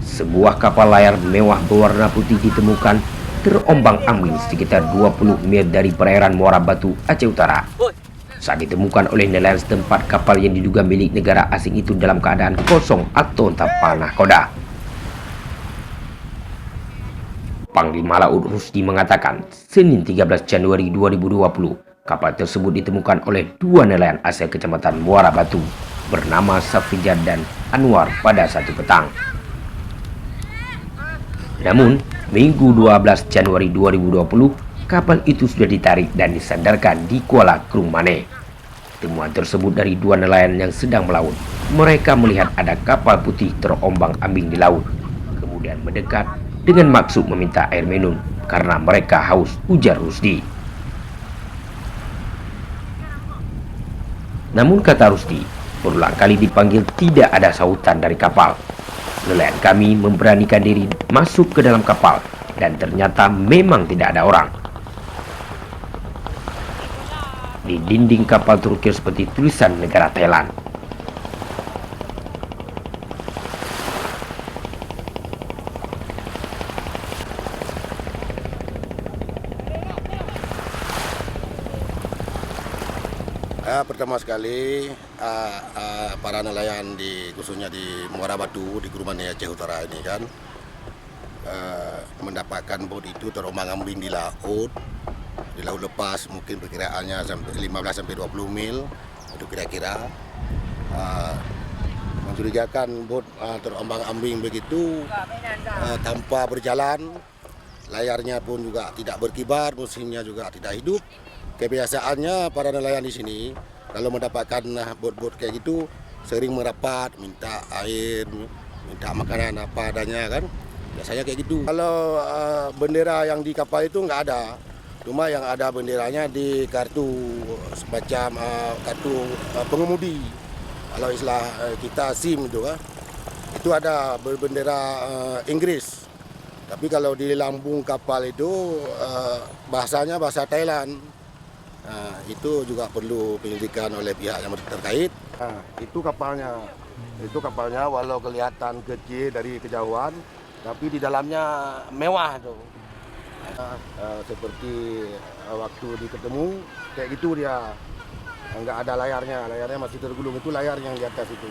Sebuah kapal layar mewah berwarna putih ditemukan terombang-ambing sekitar 20 mil dari perairan Muara Batu, Aceh Utara. Saat ditemukan oleh nelayan setempat, kapal yang diduga milik negara asing itu dalam keadaan kosong atau tanpa nahkoda. Panglima Laut Rusdi mengatakan, Senin 13 Januari 2020, kapal tersebut ditemukan oleh dua nelayan asal Kecamatan Muara Batu bernama Safrijar dan Anwar pada 1 petang. Namun, Minggu 12 Januari 2020, kapal itu sudah ditarik dan disandarkan di Kuala Krung-Mane. Temuan tersebut dari dua nelayan yang sedang melaut. Mereka melihat ada kapal putih terombang-ambing di laut, kemudian mendekat dengan maksud meminta air minum karena mereka haus, ujar Rusdi. Namun kata Rusdi, berulang kali dipanggil tidak ada sahutan dari kapal. Nelayan kami memberanikan diri masuk ke dalam kapal dan ternyata memang tidak ada orang. Di dinding kapal terukir seperti tulisan negara Thailand. Pertama sekali para nelayan khususnya di Muara Batu di Krung-Mane Aceh Utara ini kan mendapatkan bot itu terombang-ambing di laut lepas, mungkin perkiraannya sampai 15 sampai 20 mil itu kira-kira. Mencurigakan bot terombang-ambing begitu tanpa berjalan, layarnya pun juga tidak berkibar, mesinnya juga tidak hidup. Kebiasaannya para nelayan di sini kalau mendapatkan bot-bot kayak gitu sering merapat, minta air, minta makanan apa adanya kan. Biasanya kayak gitu. Kalau bendera yang di kapal itu nggak ada, cuma yang ada benderanya di kartu semacam kartu pengemudi. Kalau istilah kita SIM itu ada berbendera Inggris. Tapi kalau di lambung kapal itu bahasanya bahasa Thailand. Itu juga perlu penyelidikan oleh pihak yang terkait. Itu kapalnya walau kelihatan kecil dari kejauhan, tapi di dalamnya mewah tuh. Seperti waktu diketemu kayak gitu dia, nggak ada layarnya masih tergulung, itu layar yang di atas itu.